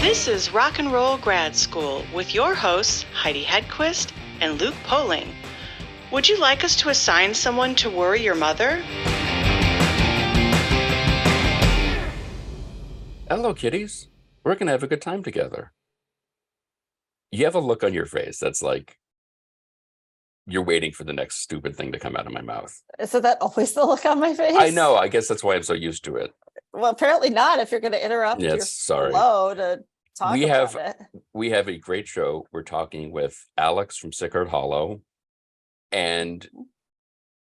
This is Rock and Roll Grad School with your hosts, Heidi Hedquist and Luke Poling. Would you like us to assign someone to worry your mother? Hello, kitties. We're going to have a good time together. You have a look on your face that's like you're waiting for the next stupid thing to come out of my mouth. So that always the look on my face? I know. I guess that's why I'm so used to it. Well, apparently not if you're going to interrupt your flow to talk about it. We have a great show. We're talking with Alex from Sicard Hollow. And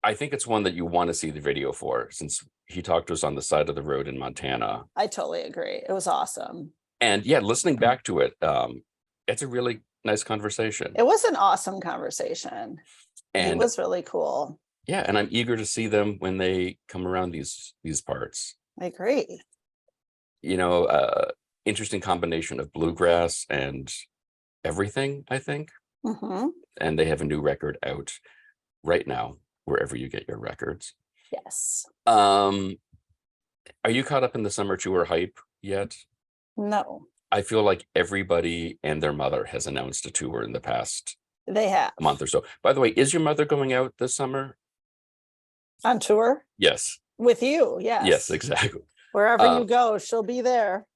I think it's one that you want to see the video for, since he talked to us on the side of the road in Montana. I totally agree. It was awesome. And yeah, listening back to it, it's a really nice conversation. It was an awesome conversation. And it was really cool. Yeah, and I'm eager to see them when they come around these parts. I agree. You know, interesting combination of bluegrass and everything, I think. Mm-hmm. And they have a new record out right now, wherever you get your records. Yes. Are you caught up in the summer tour hype yet? No. I feel like everybody and their mother has announced a tour in the past month or so. By the way, is your mother going out this summer? On tour? Yes. With you, yes. Yes, exactly. Wherever you go, she'll be there.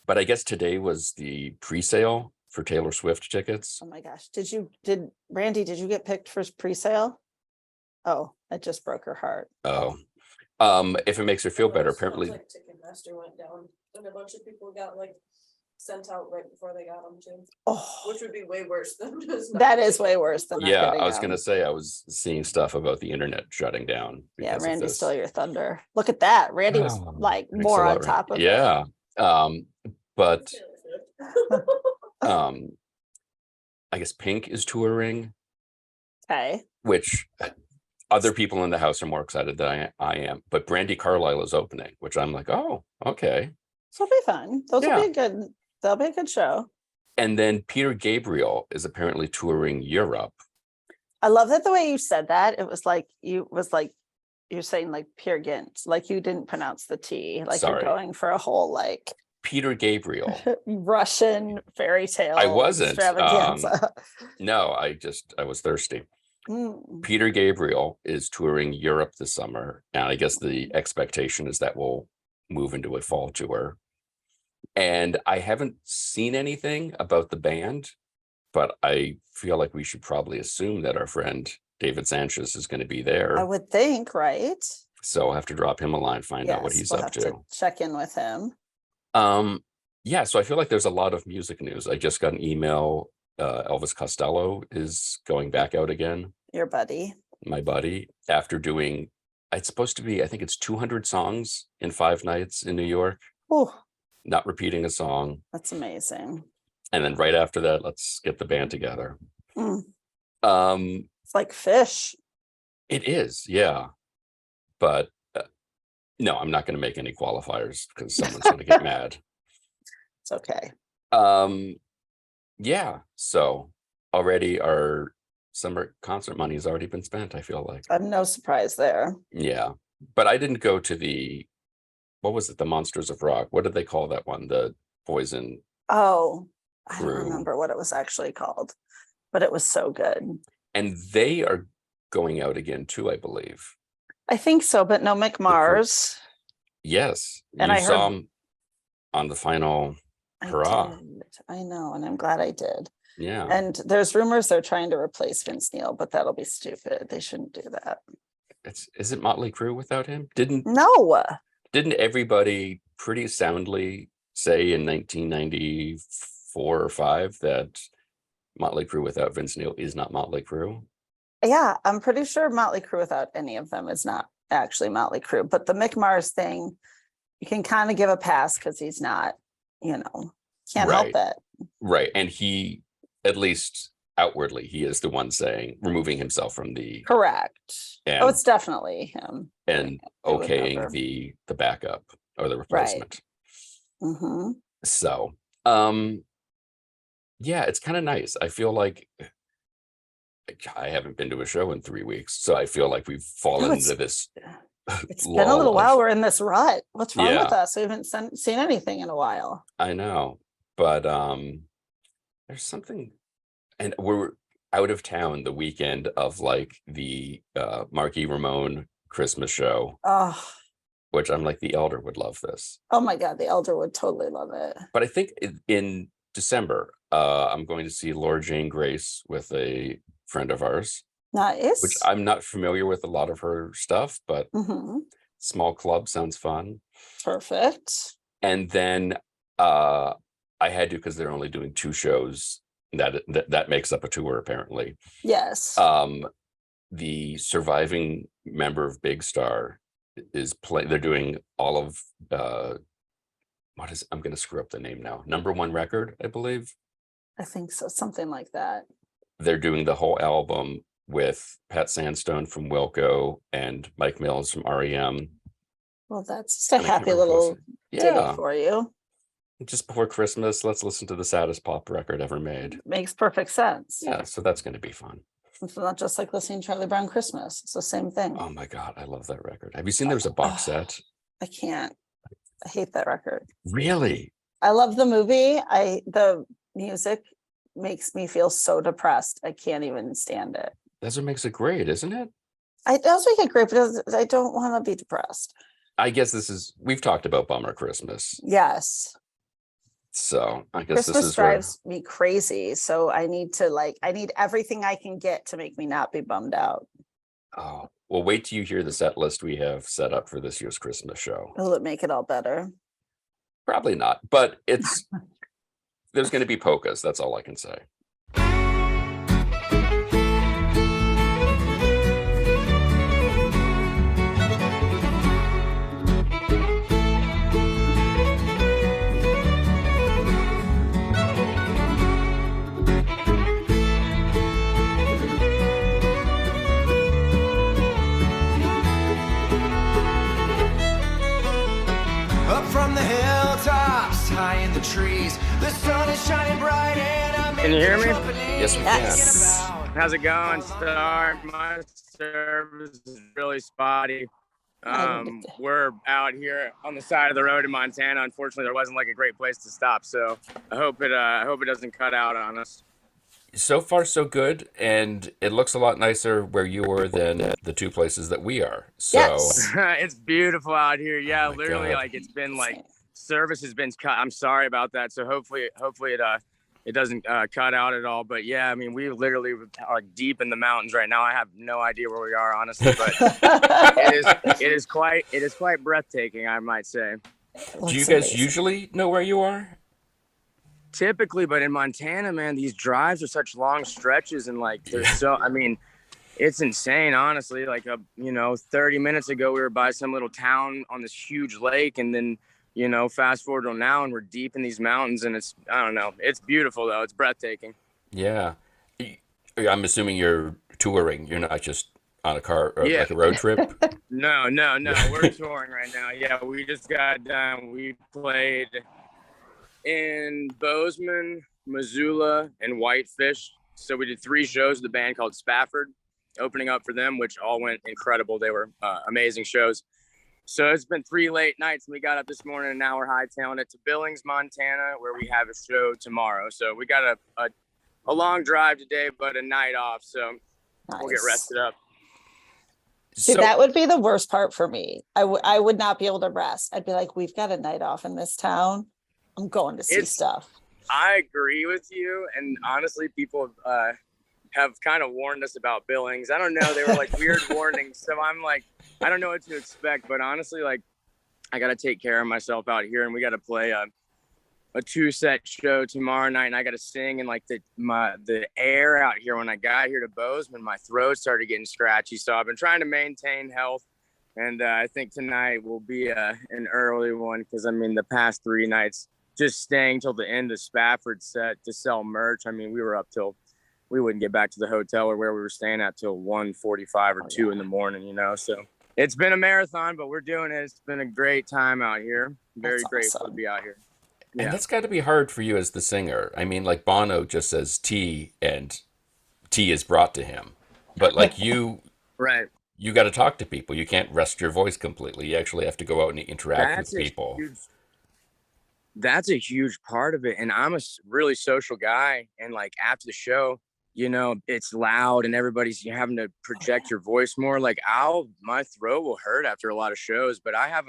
But I guess today was the pre-sale for Taylor Swift tickets. Oh my gosh. Randy, did you get picked for pre-sale? Oh, that just broke her heart. Oh. If it makes her feel better, apparently. Like Ticketmaster went down and a bunch of people got sent out right before they got them too. Oh, which would be way worse than just that is way worse than yeah. I was gonna say I was seeing stuff about the internet shutting down. Yeah, Randy stole your thunder. Look at that. Randy was more on top of it. Yeah. But I guess Pink is touring. Okay. Which other people in the house are more excited than I am. But Brandi Carlile is opening, which I'm like, oh, okay. So it'll be fun. That'll be a good show. And then Peter Gabriel is apparently touring Europe. I love that the way you said that. It was like you're saying like Peer Gynt, like you didn't pronounce the T, like You're going for a whole Peter Gabriel Russian fairy tale. I wasn't. Extravaganza. No, I was thirsty. Peter Gabriel is touring Europe this summer, and I guess the expectation is that we'll move into a fall tour. And I haven't seen anything about the band, but I feel like we should probably assume that our friend David Sanchez is going to be there. I would think, right? So I'll have to drop him a line, find out what he's up to. Check in with him. Yeah, so I feel like there's a lot of music news. I just got an email. Elvis Costello is going back out again. Your buddy. My buddy, after doing, it's supposed to be, I think it's 200 songs in 5 nights in New York. Oh, not repeating a song. That's amazing. And then right after that, let's get the band together. It's like Fish. It is, yeah. But no, I'm not going to make any qualifiers because someone's going to get mad. It's okay. Yeah, so already our summer concert money has already been spent, I feel like. I'm no surprise there. Yeah, but I didn't go to what was it, the Monsters of Rock? What did they call that one? The Poison. Oh, I don't remember what it was actually called, but it was so good. And they are going out again too, I believe. I think so, but no Mick Mars. Yes, and I saw him on the final hurrah. I know, and I'm glad I did. Yeah. And there's rumors they're trying to replace Vince Neil, but that'll be stupid. They shouldn't do that. Is it Motley Crue without him? Didn't everybody pretty soundly say in 1994 or 5 that Motley Crue without Vince Neil is not Motley Crue? Yeah, I'm pretty sure Motley Crue without any of them is not actually Motley Crue. But the Mick Mars thing, you can kind of give a pass because he's not, can't help it. Right. And he, at least outwardly, he is the one saying, removing himself from the... Correct. It's definitely him. And okaying the backup or the replacement. Right. Mm-hmm. So, yeah, it's kind of nice. I feel like I haven't been to a show in 3 weeks, so I feel like we've fallen into this. It's been a little while. We're in this rut. What's wrong with us? We haven't seen anything in a while. I know. But there's something, and we're out of town the weekend of like the Marquis Ramone Christmas show, Oh, which I'm like, the elder would love this. oh my God, the elder would totally love it. But I think in December, I'm going to see Laura Jane Grace with a friend of ours, Nice. which I'm not familiar with a lot of her stuff, but Mhm. small club sounds fun. Perfect. And then I had to, because they're only doing 2 shows. That makes up a tour, apparently. Yes. The surviving member of Big Star is playing. They're doing all of I'm going to screw up the name now. Number One Record, I believe. I think so. Something like that. They're doing the whole album with Pat Sandstone from Wilco and Mike Mills from REM. Well, that's just a And I can't happy remember who else little it- ditty Yeah, for you. just before Christmas, let's listen to the saddest pop record ever made. Makes perfect sense. Yeah, so that's going to be fun. It's not just like listening to Charlie Brown Christmas. It's the same thing. Oh my God, I love that record. Have you seen there's a box set? I can't. I hate that record. Really? I love the movie. The music makes me feel so depressed. I can't even stand it. That's what makes it great, isn't it? It does make it great, but I don't want to be depressed. I guess we've talked about Bummer Christmas. Yes. So I guess Christmas this is where, drives me crazy. So I need everything I can get to make me not be bummed out. oh, well, wait till you hear the set list we have set up for this year's Christmas show. Will it make it all better? Probably not, but there's going to be polkas. That's all I can say. Up from the hilltops, high in the trees, the sun is shining bright and I'm Can you hear me? Yes, we Yes. How's it going, Star? My service is really spotty. We're out here on the side of the road in Montana. Unfortunately, there wasn't like a great place to stop, so I hope it doesn't cut out on us. So far, so good, and it looks a lot nicer where you were than the 2 places that we are. So Yes. It's beautiful out here. Yeah, Oh my literally, God. like it's been like service has been cut. I'm sorry about that. So hopefully it doesn't cut out at all. But yeah, I mean, we literally are deep in the mountains right now. I have no idea where we are, honestly, but it is quite breathtaking, I might say. do you guys usually know where you are? Typically, but in Montana, man, these drives are such long stretches, and like I mean, it's insane, honestly. Like 30 minutes ago, we were by some little town on this huge lake, and then fast forward to now, and we're deep in these mountains, and I don't know, it's beautiful though, it's breathtaking. Yeah. I'm assuming you're touring. You're not just on a car or Yeah. like a road trip. No, we're touring right now. Yeah, we just got done. We played in Bozeman, Missoula, and Whitefish. So we did 3 shows with the band called Spafford, opening up for them, which all went incredible. They were amazing shows. So it's been 3 late nights, and we got up this morning, and now we're hightailing it to Billings, Montana, where we have a show tomorrow. So we got a long drive today, but a night off. So we'll get rested up. See, So that would be the worst part for me. I would not be able to rest. I'd be like, we've got a night off in this town. I'm going to see stuff. I agree with you. And honestly, people have kind of warned us about Billings. I don't know. They were like weird warnings. So I'm like, I don't know what to expect. But honestly, like, I got to take care of myself out here. And we got to play a 2-set show tomorrow night. And I got to sing. And like the air out here, when I got here to Bozeman, my throat started getting scratchy. So I've been trying to maintain health. And I think tonight will be an early one. Because, I mean, the past 3 nights, just staying till the end of Spafford's set to sell merch. I mean, we were up till we wouldn't get back to the hotel or where we were staying at till 1:45 or 2 in the morning, So it's been a marathon, but we're doing it. It's been a great time out here. Very That's grateful awesome. to be out here. And Yeah. that's got to be hard for you as the singer. I mean, like Bono just says tea and tea is brought to him. But like you Right. got to talk to people. You can't rest your voice completely. You actually have to go out and interact with people. that's a huge part of it. And I'm a really social guy. And like after the show, you know, it's loud and everybody's having to project your voice more. Like my throat will hurt after a lot of shows, but I have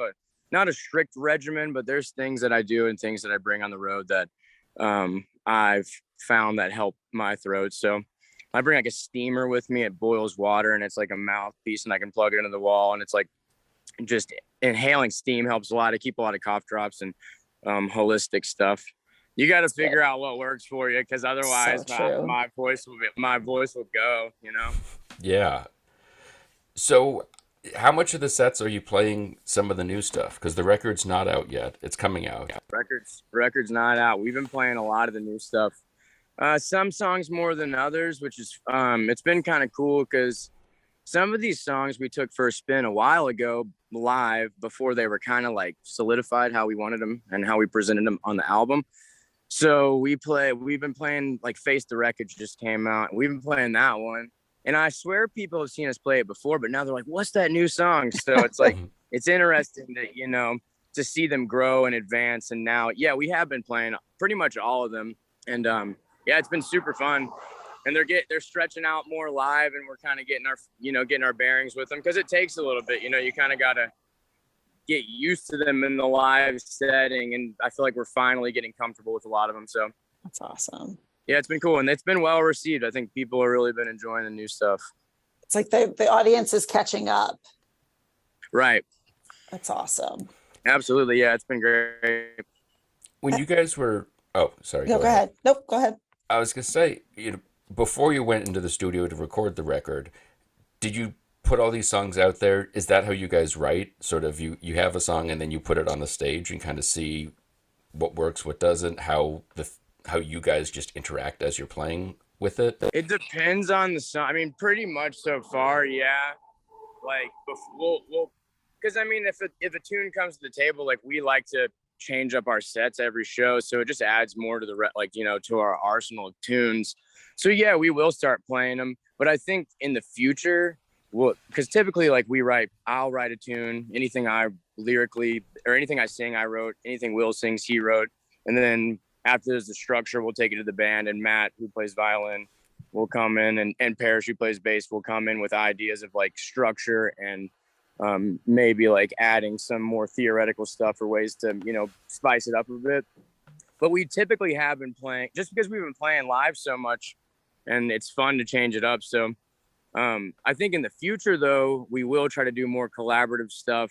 not a strict regimen, but there's things that I do and things that I bring on the road that I've found that help my throat. So I bring like a steamer with me. It boils water and it's like a mouthpiece and I can plug it into the wall. And it's like just inhaling steam helps a lot. I keep a lot of cough drops and holistic stuff. You got to figure out what works for you, because otherwise my voice will go, you know? Yeah. So how much of the sets are you playing some of the new stuff? Because the record's not out yet. It's coming out. Record's not out. We've been playing a lot of the new stuff. Some songs more than others, which is it's been kind of cool because some of these songs we took for a spin a while ago live before they were kind of like solidified how we wanted them and how we presented them on the album. So we've been playing like Face the Wreckage just came out. We've been playing that one. And I swear people have seen us play it before, but now they're like, what's that new song? So it's like, it's interesting that, you know, to see them grow and advance. And now, yeah, we have been playing pretty much all of them. And yeah, it's been super fun. And they're stretching out more live, and we're kind of getting our bearings with them, because it takes a little bit, you know, you kind of got to get used to them in the live setting. And I feel like we're finally getting comfortable with a lot of them. So that's awesome. Yeah, it's been cool, and it's been well received. I think people have really been enjoying the new stuff. It's like the audience is catching up. Right. That's awesome. Absolutely. Yeah, it's been great. When you guys were, oh, sorry. No, go ahead. Nope, go ahead. I was going to say, you know, before you went into the studio to record the record, did you put all these songs out there? Is that how you guys write? Sort of you have a song and then you put it on the stage and kind of see what works, what doesn't, how you guys just interact as you're playing with it? It depends on the song. I mean, pretty much so far, yeah. Like, we'll because I mean, if a tune comes to the table, like, we like to change up our sets every show, so it just adds more to to our arsenal of tunes. So yeah, we will start playing them, but I think in the future, because typically, like, I'll write a tune, anything I lyrically or anything I sing, I wrote, anything Will sings, he wrote, and then after there's the structure, we'll take it to the band, and Matt, who plays violin, will come in, and Parrish, who plays bass, will come in with ideas of like structure and maybe like adding some more theoretical stuff or ways to, you know, spice it up a bit. But we typically have been playing, just because we've been playing live so much, and it's fun to change it up. So I think in the future, though, we will try to do more collaborative stuff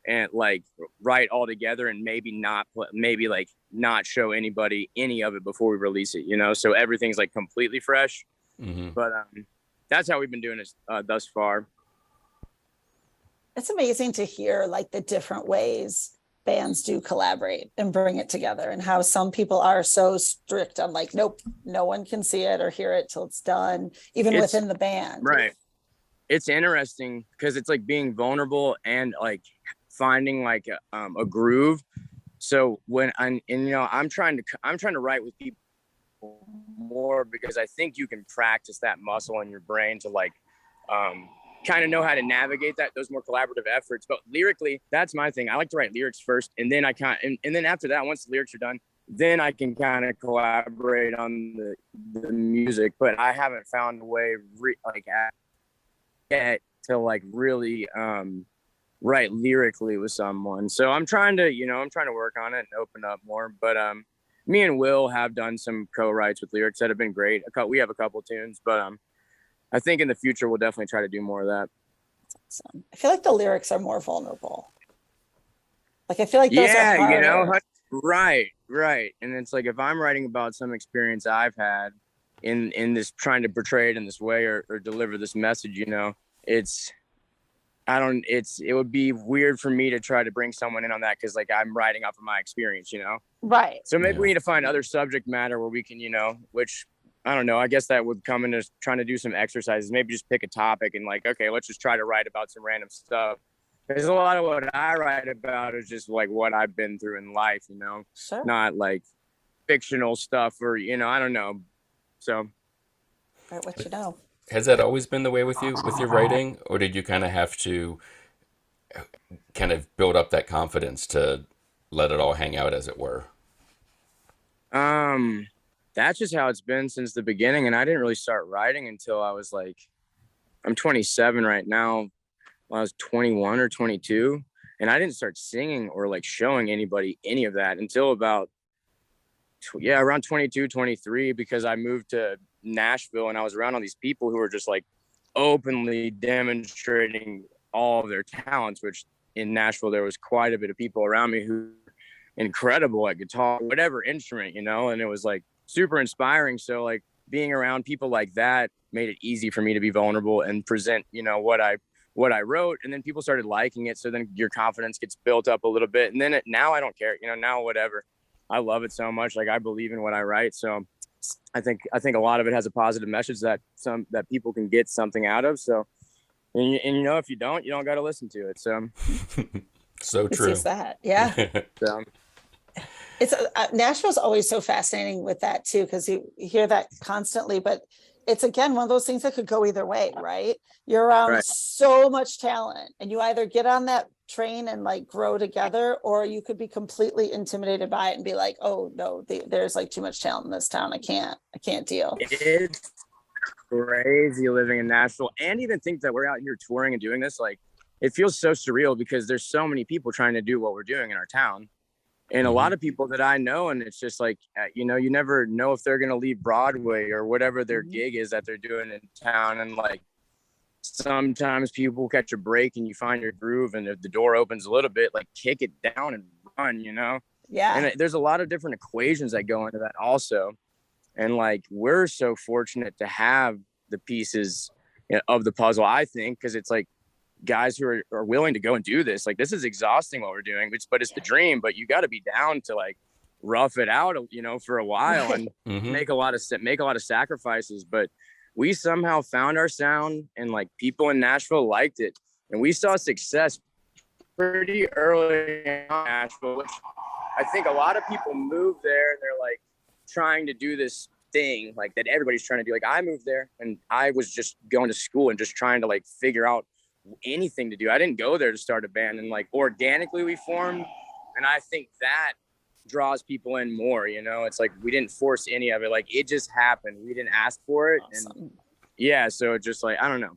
and like write all together, and maybe not show anybody any of it before we release it, you know, so everything's like completely fresh. Mm-hmm. But that's how we've been doing it thus far. It's amazing to hear like the different ways bands do collaborate and bring it together, and how some people are so strict on like, nope, no one can see it or hear it till it's done, even within the band. Right. It's interesting because it's like being vulnerable and like finding like a groove. So when I'm trying to write with people more, because I think you can practice that muscle in your brain to like kind of know how to navigate those more collaborative efforts. But lyrically, that's my thing. I like to write lyrics first, and then and then after that, once the lyrics are done, then I can kind of collaborate on the music. But I haven't found a way yet to like really write lyrically with someone. So I'm trying to work on it and open up more. But me and Will have done some co-writes with lyrics that have been great. We have a couple tunes, but I think in the future we'll definitely try to do more of that. That's awesome. I feel like the lyrics are more vulnerable. Like, I feel like those are harder. You know, right. And it's like, if I'm writing about some experience I've had in this, trying to portray it in this way or deliver this message, you know, it would be weird for me to try to bring someone in on that, because like I'm writing off of my experience, you know? Right. So maybe we need to find other subject matter where we can, you know, which I don't know, I guess that would come into trying to do some exercises, maybe just pick a topic and like, okay, let's just try to write about some random stuff. Because a lot of what I write about is just like what I've been through in life, you know? Sure. Not like fictional stuff or, you know, I don't know. So. Right, what you know. Has that always been the way with you, with your writing? Or did you kind of have to kind of build up that confidence to let it all hang out, as it were? That's just how it's been since the beginning. And I didn't really start writing until I was like, I'm 27 right now. When I was 21 or 22, and I didn't start singing or like showing anybody any of that until about, around 22, 23, because I moved to Nashville and I was around all these people who were just like openly demonstrating all of their talents, which in Nashville, there was quite a bit of people around me who were incredible at guitar, whatever instrument, and it was like super inspiring. So like being around people like that made it easy for me to be vulnerable and present, what I wrote, and then people started liking it. So then your confidence gets built up a little bit. And then now I don't care, now whatever. I love it so much. Like I believe in what I write. So I think a lot of it has a positive message that people can get something out of. So, and if you don't got to listen to it. So, so true. It's that. Yeah. So. It's Nashville's always so fascinating with that too, because you hear that constantly, but it's again one of those things that could go either way, right? You're around so much talent, and you either get on that train and like grow together, or you could be completely intimidated by it and be like, oh no, there's like too much talent in this town. I can't deal. It's crazy living in Nashville, and even think that we're out here touring and doing this. Like, it feels so surreal because there's so many people trying to do what we're doing in our town. And a lot of people that I know, and it's just like, you never know if they're going to leave Broadway or whatever their gig is that they're doing in town. And like, sometimes people catch a break and you find your groove, and if the door opens a little bit, like kick it down and run, Yeah. And there's a lot of different equations that go into that also. And like, we're so fortunate to have the pieces of the puzzle, I think, because it's like, guys who are willing to go and do this. Like, this is exhausting what we're doing, but it's the dream. But you got to be down to like rough it out, for a while and make a lot of sacrifices. But we somehow found our sound, and like people in Nashville liked it, and we saw success pretty early in Nashville, which I think a lot of people move there and they're like trying to do this thing like that everybody's trying to do. Like, I moved there and I was just going to school and just trying to like figure out anything to do. I didn't go there to start a band, and like organically we formed, and I think that draws people in more. It's like we didn't force any of it, like it just happened. We didn't ask for it. Awesome. And so it just like, I don't know,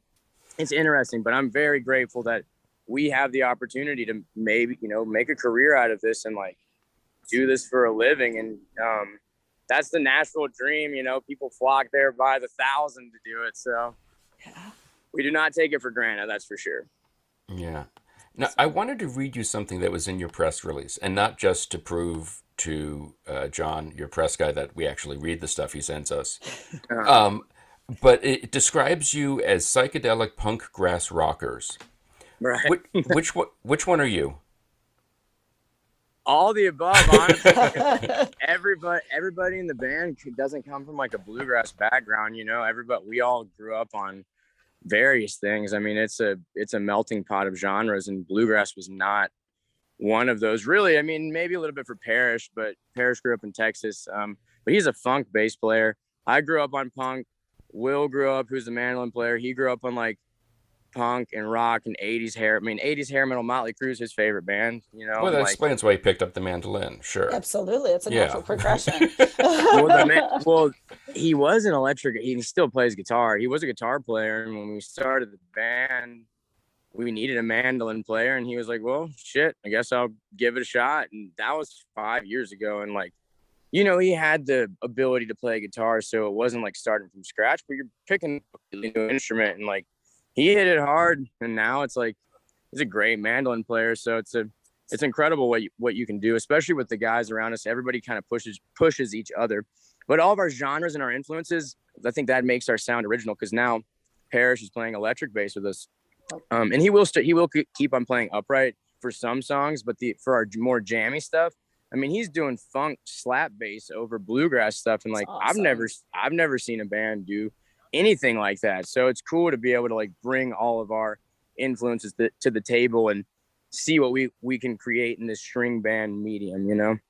it's interesting, but I'm very grateful that we have the opportunity to maybe make a career out of this and like do this for a living. And that's the Nashville dream. People flock there by the thousand to do it, so yeah. We do not take it for granted, that's for sure. Yeah. Now, I wanted to read you something that was in your press release, and not just to prove to John, your press guy, that we actually read the stuff he sends us. But it describes you as psychedelic punk grass rockers. Right. Which one are you? All the above, honestly. Everybody in the band doesn't come from like a bluegrass background, we all grew up on various things. I mean, it's a melting pot of genres, and bluegrass was not one of those, really. I mean, maybe a little bit for Parrish, but Parrish grew up in Texas. But he's a funk bass player. I grew up on punk. Will grew up, who's the mandolin player. He grew up on like punk and rock and 80s hair. I mean, 80s hair metal. Motley Crue's his favorite band, Well, that explains why he picked up the mandolin. Sure. Absolutely. It's a natural progression. Well, he was an electric. He still plays guitar. He was a guitar player. And when we started the band, we needed a mandolin player. And he was like, well, shit, I guess I'll give it a shot. And that was 5 years ago. And like, he had the ability to play guitar. So it wasn't like starting from scratch, but you're picking a new instrument, and like, he hit it hard, and now it's like he's a great mandolin player. So it's incredible what you can do, especially with the guys around us. Everybody kind of pushes each other, but all of our genres and our influences, I think that makes our sound original. Because now Parrish is playing electric bass with us, and he will keep on playing upright for some songs, but for our more jammy stuff, I mean, he's doing funk slap bass over bluegrass stuff, and like awesome. I've never seen a band do anything like that. So it's cool to be able to like bring all of our influences to the table and see what we can create in this string band medium,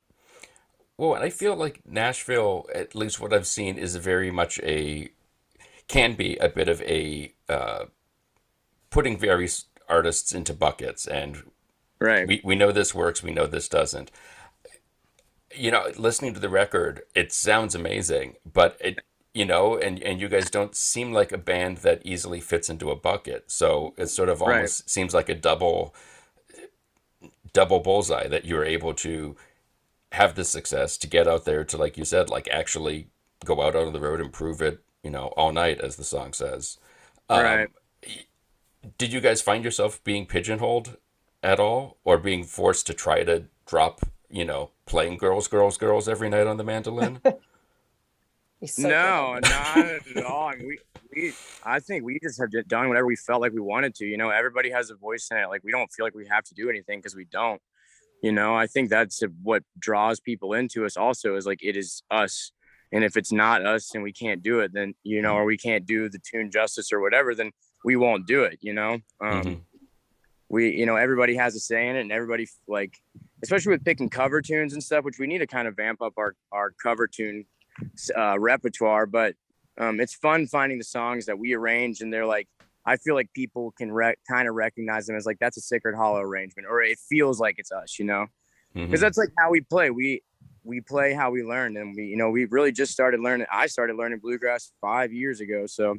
Well, I feel like Nashville, at least what I've seen, is very much can be a bit of a putting various artists into buckets, and right. We know this works, we know this doesn't. listening to the record, it sounds amazing, but and you guys don't seem like a band that easily fits into a bucket. So it sort of Right. almost seems like a double bullseye that you're able to have the success to get out there to, like you said, like actually go out on the road and prove it, all night, as the song says. Right. Did you guys find yourself being pigeonholed at all, or being forced to try to drop, playing girls, girls, girls every night on the mandolin? He's so No, good. not at all. I mean, I think we just have done whatever we felt like we wanted to. Everybody has a voice in it. Like, we don't feel like we have to do anything because we don't. I think that's what draws people into us also, is like, it is us. And if it's not us and we can't do it, then, or we can't do the tune justice or whatever, then we won't do it, We, everybody has a say in it, and everybody, like, especially with picking cover tunes and stuff, which we need to kind of vamp up our cover tune repertoire. But it's fun finding the songs that we arrange, and they're like, I feel like people can kind of recognize them as like, that's a Sicard Hollow arrangement, or it feels like it's us, because that's like how we play. We play how we learn, and we really just started learning. I started learning bluegrass 5 years ago, so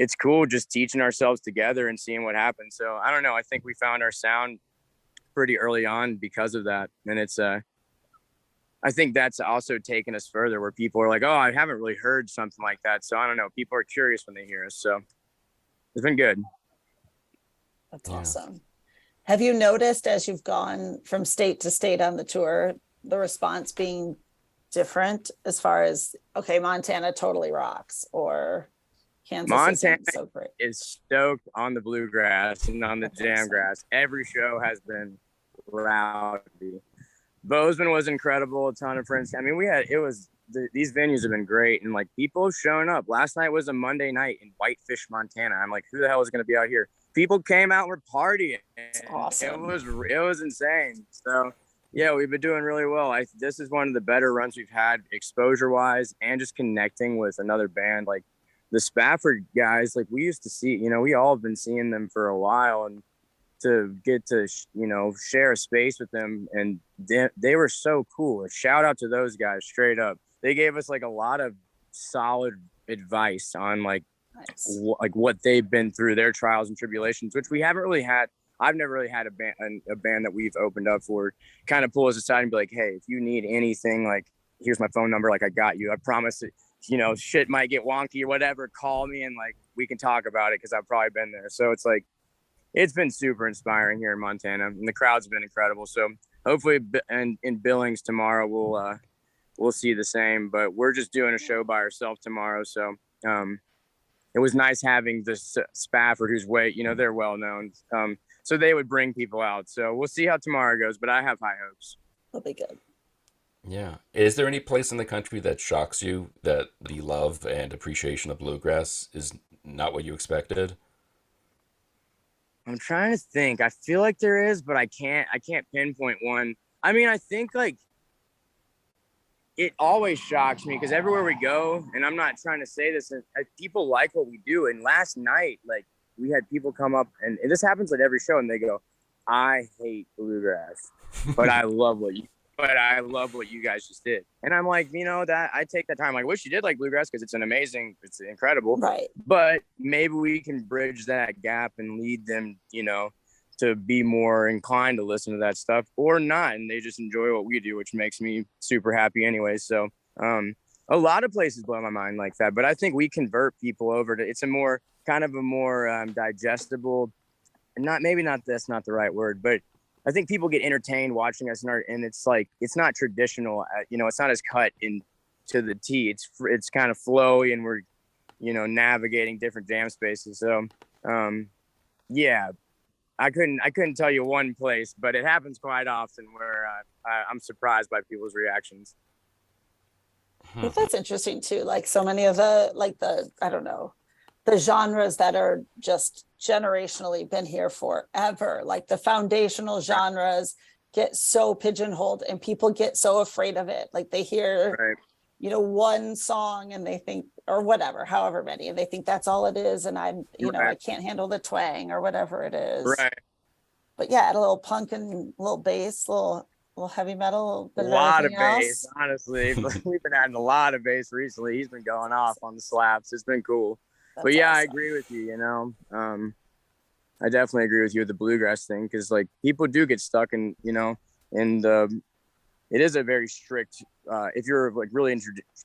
it's cool just teaching ourselves together and seeing what happens. So I don't know. I think we found our sound pretty early on because of that, and it's I think that's also taken us further, where people are like, oh, I haven't really heard something like that. So I don't know. People are curious when they hear us. So it's been good. That's awesome. Have you noticed, as you've gone from state to state on the tour, the response being different as far as, okay, Montana totally rocks, or Kansas Montana is so great? Is stoked on the bluegrass and on the jam grass. Every show has been rowdy. Bozeman was incredible. A ton of friends. I mean, these venues have been great, and like, people showing up. Last night was a Monday night in Whitefish, Montana. I'm like, who the hell is going to be out here? People came out and were partying. That's awesome. It was insane. So yeah, we've been doing really well. This is one of the better runs we've had, exposure wise, and just connecting with another band. Like the Spafford guys, like, we used to see, we all have been seeing them for a while, and to get to, share a space with them, and they were so cool. Shout out to those guys, straight up. They gave us like a lot of solid advice on like, nice. Like what they've been through, their trials and tribulations, which we haven't really had. I've never really had a band that we've opened up for kind of pull us aside and be like, hey, if you need anything, like, here's my phone number. Like, I got you. I promise it, shit might get wonky or whatever. Call me and like, we can talk about it, because I've probably been there. So it's like, it's been super inspiring here in Montana, and the crowd's been incredible. So hopefully in Billings tomorrow, we'll see the same, but we're just doing a show by ourselves tomorrow. So it was nice having the Spafford, who's they're well known. So they would bring people out. So we'll see how tomorrow goes, but I have high hopes. It'll be good. Yeah. Is there any place in the country that shocks you, that the love and appreciation of bluegrass is not what you expected? I'm trying to think. I feel like there is, but I can't pinpoint one. I mean, I think like it always shocks me, because everywhere we go, and I'm not trying to say this, and people like what we do. And last night, like, we had people come up, and this happens at every show, and they go, I hate bluegrass, but I love what you guys just did. And I'm like, that I take that time. I wish you did like bluegrass, because it's incredible. Right. But maybe we can bridge that gap and lead them, to be more inclined to listen to that stuff, or not. And they just enjoy what we do, which makes me super happy anyway. So a lot of places blow my mind like that. But I think we convert people over to, it's a more digestible, that's not the right word, but I think people get entertained watching us, and it's like, it's not traditional, it's not as cut into the T. It's kind of flowy, and we're, navigating different jam spaces. So, yeah, I couldn't tell you one place, but it happens quite often where I'm surprised by people's reactions. But that's interesting too. Like, so many of the I don't know, the genres that are just generationally been here forever, like the foundational genres, get so pigeonholed, and people get so afraid of it. Like, they hear, right, one song, and they think, or whatever, however many, and they think that's all it is. And I'm, right, I can't handle the twang or whatever it is. Right. But yeah, add a little punk and a little bass, little little heavy metal, A bit of lot of everything bass, else. honestly. We've been adding a lot of bass recently. He's been going off on the slaps. It's been cool. That's But yeah, I awesome. agree with you, you know. I definitely agree with you with the bluegrass thing, because like people do get stuck in, you know, and it is a very strict, if you're like really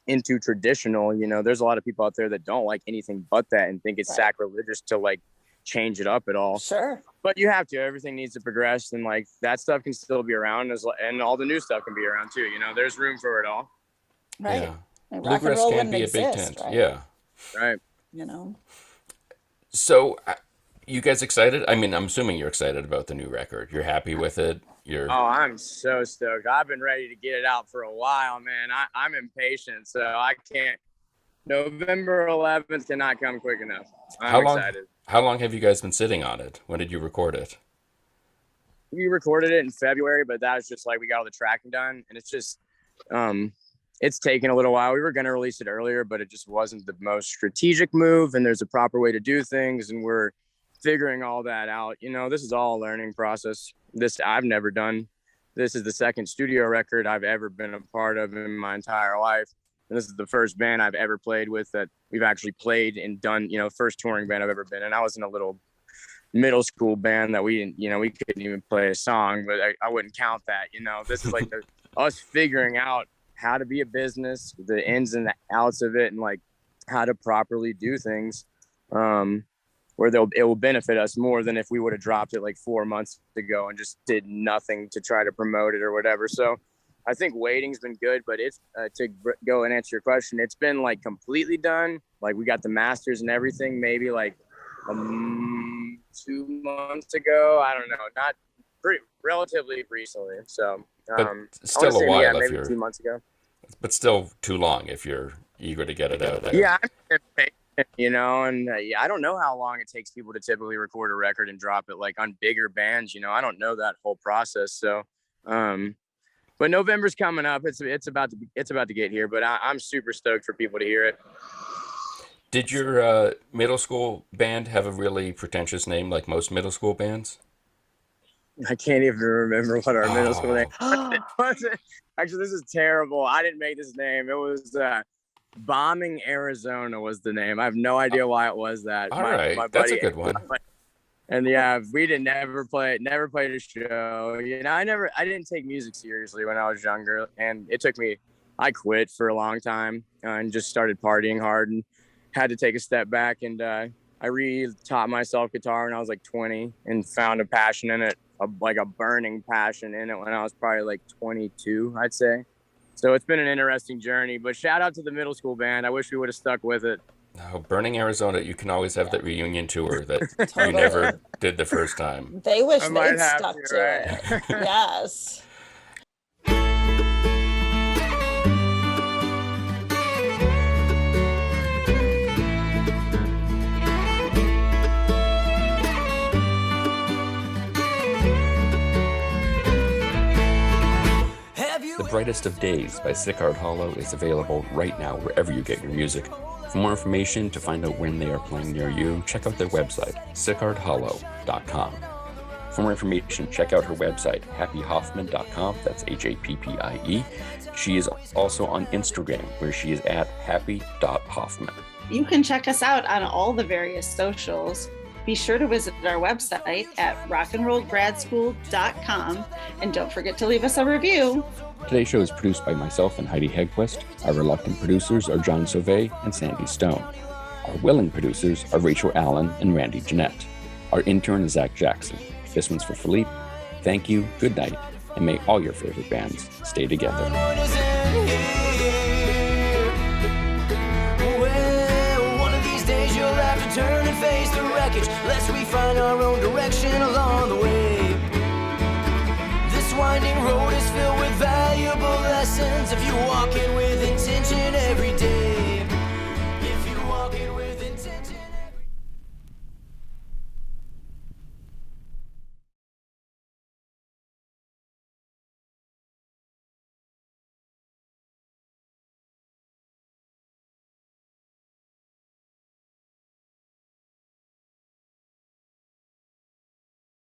into traditional, you know, there's a lot of people out there that don't like anything but that and think it's Right. sacrilegious to like change it up at all. Sure. But you have to, everything needs to progress, and like that stuff can still be around, and all the new stuff can be around too. You know, there's room for it all. Right. Yeah. I mean, rock and Bluegrass roll can wouldn't be a big exist, tent. right? Yeah. Right. You know, So, you guys excited? I mean, I'm assuming you're excited about the new record. You're happy with it. You're. Oh, I'm so stoked. I've been ready to get it out for a while, man. I'm impatient, so I can't. November 11th cannot come quick enough. I'm excited. How long have you guys been sitting on it? When did you record it? We recorded it in February, but that was just like we got all the tracking done, and it's just it's taken a little while. We were going to release it earlier, but it just wasn't the most strategic move, and there's a proper way to do things, and we're figuring all that out. You know, this is all a learning process. This I've never done. This is the second studio record I've ever been a part of in my entire life. And this is the first band I've ever played with that we've actually played and done, you know, first touring band I've ever been in. I was in a little middle school band that we didn't, you know, we couldn't even play a song, but I wouldn't count that, you know. This is like us figuring out how to be a business, the ins and the outs of it, and like how to properly do things, where it will benefit us more than if we would have dropped it like 4 months ago and just did nothing to try to promote it or whatever. So I think waiting's been good, but it's to go and answer your question, it's been like completely done. Like we got the masters and everything, maybe like 2 months ago. I don't know, not relatively recently. So, But still a while if maybe you're. 2 months ago. But still too long if you're eager to get it out there. Yeah, I'm impatient, you know, and I don't know how long it takes people to typically record a record and drop it, like on bigger bands. You know, I don't know that whole process. So, but November's coming up. It's about to get here. But I'm super stoked for people to hear it. Did your middle school band have a really pretentious name like most middle school bands? I can't even remember what our middle school name Oh. Actually, this is terrible. I didn't make this name. It was Bombing Arizona was the name. I have no idea why it was that. All right, that's a good one. And yeah, we never played a show. You know, I didn't take music seriously when I was younger, and I quit for a long time and just started partying hard and had to take a step back. And I taught myself guitar when I was like 20 and found a passion in it, like a burning passion in it when I was probably like 22, I'd say. So it's been an interesting journey, but shout out to the middle school band. I wish we would have stuck with it. No, Burning Arizona, you can always have that reunion tour that you Totally. never did the first time. They wish I might they'd have stuck to, to it. right? Yes. The Brightest of Days by Sicard Hollow is available right now wherever you get your music. For more information, to find out when they are playing near you, check out their website, sicardhollow.com. For more information, check out her website, happyhoffman.com. That's HAPPIE. She is also on Instagram, where she is at happy.hoffman. You can check us out on all the various socials. Be sure to visit our website at rockandrollgradschool.com, and don't forget to leave us a review. Today's show is produced by myself and Heidi Hegquist. Our reluctant producers are John Sauvé and Sandy Stone. Our willing producers are Rachel Allen and Randy Jeanette. Our intern is Zach Jackson. This one's for Philippe. Thank you, good night, and may all your favorite bands stay together. Turn and face the wreckage, lest we find our own direction along the way. This winding road is filled with valuable lessons if you walk it with intention